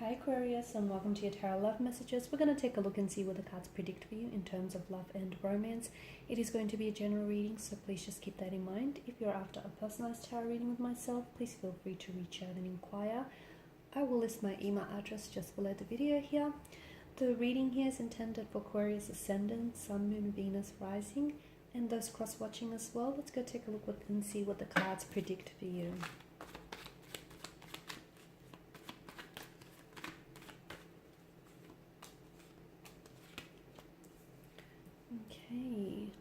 Hi Aquarius, and welcome to your Tarot Love Messages. We're going to take a look and see what the cards predict for you in terms of love and romance. It is going to be a general reading, so please just keep that in mind. If you're after a personalized tarot reading with myself, please feel free to reach out and inquire. I will list my email address just below the video here. The reading here is intended for Aquarius Ascendant, Sun, Moon, Venus, Rising, and those cross-watching as well. Let's go take a look and see what the cards predict for you. Okay.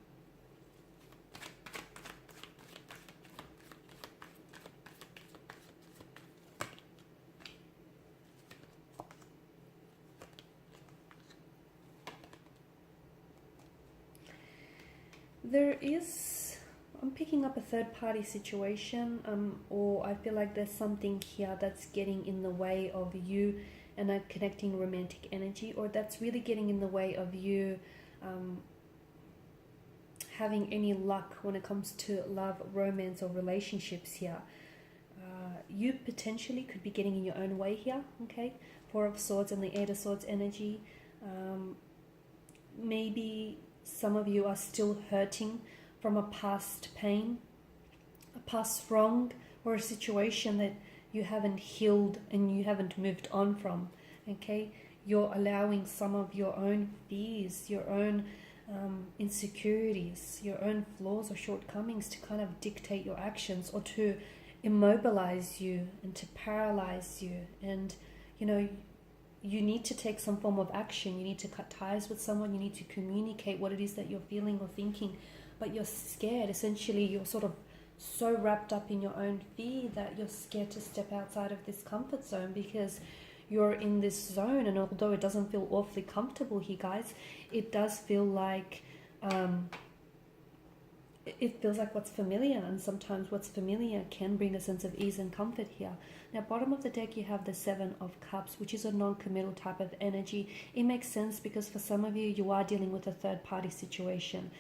I'm picking up a third-party situation, or I feel like there's something here that's getting in the way of you and a connecting romantic energy, or that's really getting in the way of you having any luck when it comes to love, romance, or relationships here. You potentially could be getting in your own way here, okay? Four of Swords and the Eight of Swords energy. Maybe some of you are still hurting from a past pain, a past wrong, or a situation that you haven't healed and you haven't moved on from, okay? You're allowing some of your own fears, your own insecurities, your own flaws or shortcomings to kind of dictate your actions, or to immobilize you and to paralyze you. And you know, you need to take some form of action. You need to cut ties with someone. You need to communicate what it is that you're feeling or thinking, but you're scared. Essentially, you're sort of so wrapped up in your own fear that you're scared to step outside of this comfort zone, because you're in this zone. And although it doesn't feel awfully comfortable here, guys, it does feel like it feels like what's familiar, and sometimes what's familiar can bring a sense of ease and comfort here. Now, bottom of the deck, you have the Seven of Cups, which is a non-committal type of energy. It makes sense because for some of you, you are dealing with a third-party situation.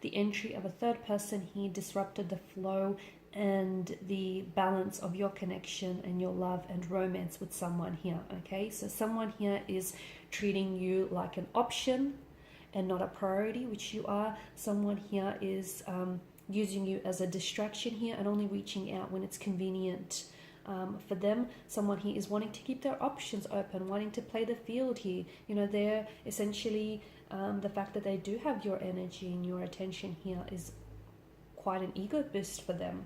The entry of a third person here disrupted the flow and the balance of your connection and your love and romance with someone here, okay? So someone here is treating you like an option and not a priority, which you are. Someone here is using you as a distraction here and only reaching out when it's convenient for them. Someone here is wanting to keep their options open, wanting to play the field here. You know, they're essentially, the fact that they do have your energy and your attention here is quite an ego boost for them.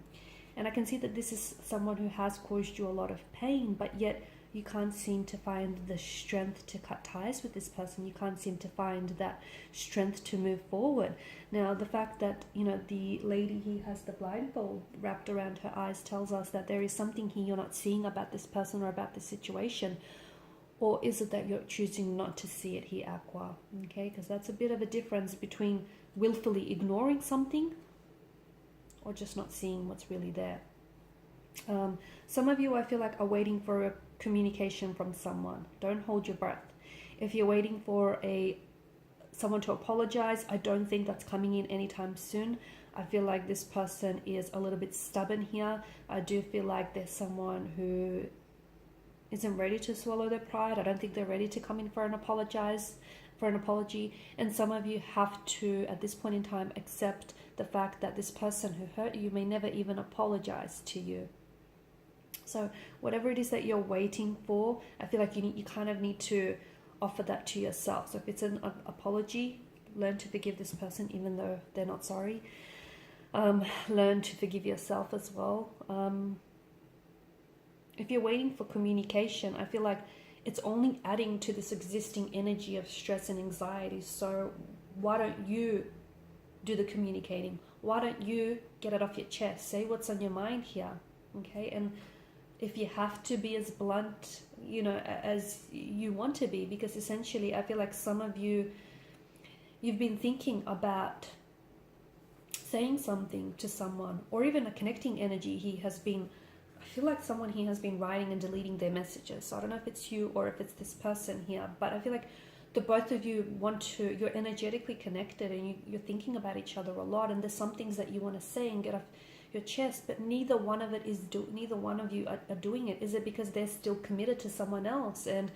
And I can see that this is someone who has caused you a lot of pain, but yet you can't seem to find the strength to cut ties with this person. You can't seem to find that strength to move forward. Now, the fact that, you know, the lady here has the blindfold wrapped around her eyes tells us that there is something here you're not seeing about this person or about this situation. Or is it that you're choosing not to see it here, Aqua? Okay, because that's a bit of a difference between willfully ignoring something or just not seeing what's really there. Some of you, I feel like, are waiting for a communication from someone. Don't hold your breath. If you're waiting for someone to apologize, I don't think that's coming in anytime soon. I feel like this person is a little bit stubborn here. I do feel like there's someone who isn't ready to swallow their pride. I don't think they're ready to come in for an apology. And some of you have to, at this point in time, accept the fact that this person who hurt you may never even apologize to you. So whatever it is that you're waiting for, I feel like you kind of need to offer that to yourself. So if it's an apology, learn to forgive this person even though they're not sorry. Learn to forgive yourself as well. If you're waiting for communication, I feel like it's only adding to this existing energy of stress and anxiety. So why don't you do the communicating? Why don't you get it off your chest? Say what's on your mind here, okay? And if you have to be as blunt, you know, as you want to be, because essentially I feel like some of you, you've been thinking about saying something to someone, or even a connecting energy. I feel like someone here has been writing and deleting their messages. So I don't know if it's you or if it's this person here, but I feel like the both of you you're energetically connected, and you're thinking about each other a lot, and there's some things that you want to say and your chest, but neither one of you are doing it. Is it because they're still committed to someone else, and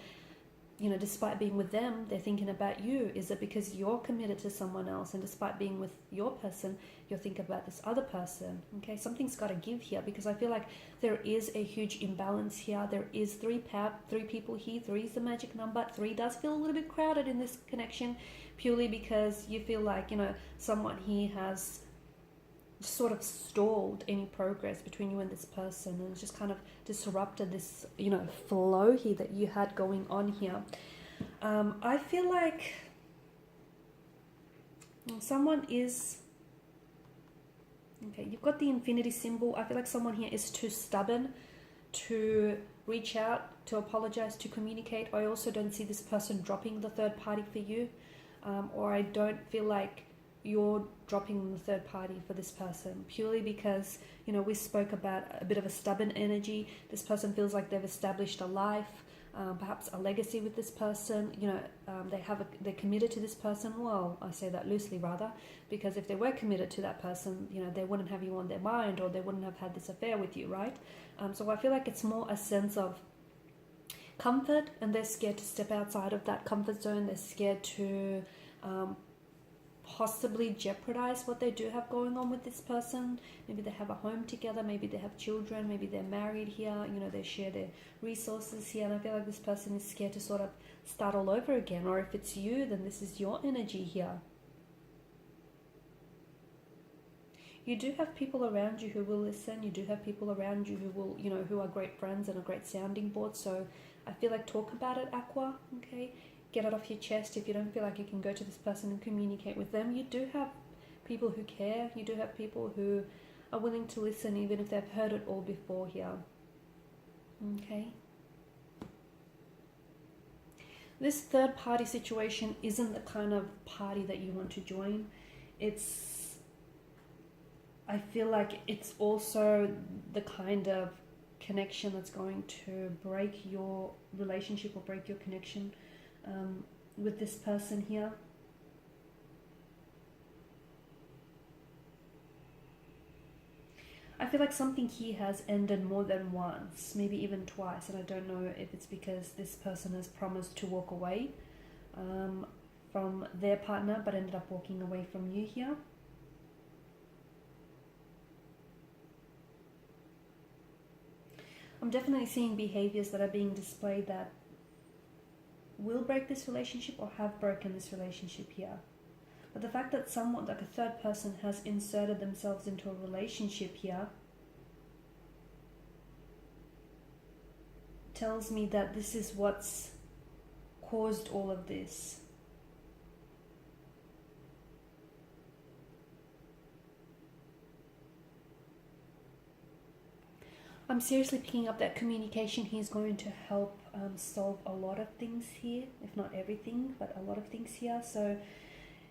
despite being with them, they're thinking about you? Is it because you're committed to someone else, and despite being with your person, you're thinking about this other person? Okay, something's got to give here, because I feel like there is a huge imbalance here. There is three people here. 3 is the magic number. 3 does feel a little bit crowded in this connection, purely because you feel like, someone here has sort of stalled any progress between you and this person, and it's just kind of disrupted this flow here that you had going on here. I feel like someone is you've got the infinity symbol. I feel like someone here is too stubborn to reach out, to apologize, to communicate. I also don't see this person dropping the third party for you, or I don't feel like you're dropping the third party for this person, purely because we spoke about a bit of a stubborn energy. This person feels like they've established a life, perhaps a legacy with this person. They're committed to this person. Well, I say that loosely, rather, because if they were committed to that person, they wouldn't have you on their mind, or they wouldn't have had this affair with you, right? So I feel like it's more a sense of comfort, and they're scared to step outside of that comfort zone. They're scared to possibly jeopardize what they do have going on with this person. Maybe they have a home together, maybe they have children, maybe they're married here, they share their resources here, and I feel like this person is scared to sort of start all over again. Or if it's you, then this is your energy here. You do have people around you who will listen. You do have people around you who will, who are great friends and a great sounding board. So I feel like talk about it, Aqua, okay? Get it off your chest. If you don't feel like you can go to this person and communicate with them, you do have people who care. You do have people who are willing to listen, even if they've heard it all before here. Okay. This third party situation isn't the kind of party that you want to join. I feel like it's also the kind of connection that's going to break your relationship or break your connection with this person here. I feel like something here has ended more than once, maybe even twice, and I don't know if it's because this person has promised to walk away from their partner, but ended up walking away from you here. I'm definitely seeing behaviors that are being displayed that will break this relationship or have broken this relationship here. But the fact that someone, like a third person, has inserted themselves into a relationship here tells me that this is what's caused all of this. I'm seriously picking up that communication here is going to help solve a lot of things here, if not everything, but a lot of things here. So,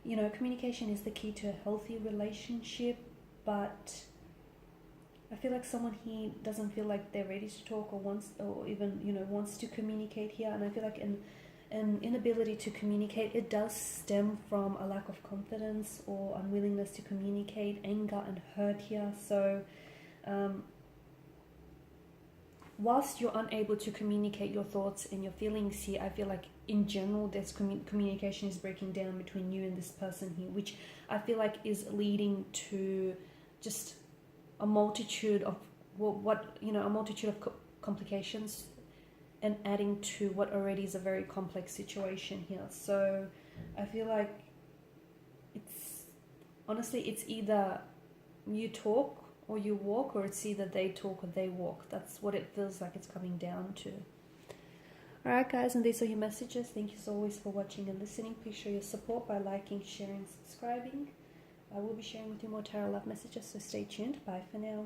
communication is the key to a healthy relationship, but I feel like someone here doesn't feel like they're ready to talk or wants to communicate here. And I feel like an inability to communicate, it does stem from a lack of confidence or unwillingness to communicate, anger and hurt here. So, whilst you're unable to communicate your thoughts and your feelings here, I feel like in general there's communication is breaking down between you and this person here, which I feel like is leading to just a multitude of complications, and adding to what already is a very complex situation here. So I feel like it's either you talk or you walk, or it's either they talk or they walk. That's what it feels like it's coming down to. Alright guys, and these are your messages. Thank you as always for watching and listening. Please show your support by liking, sharing, subscribing. I will be sharing with you more tarot love messages, so stay tuned. Bye for now.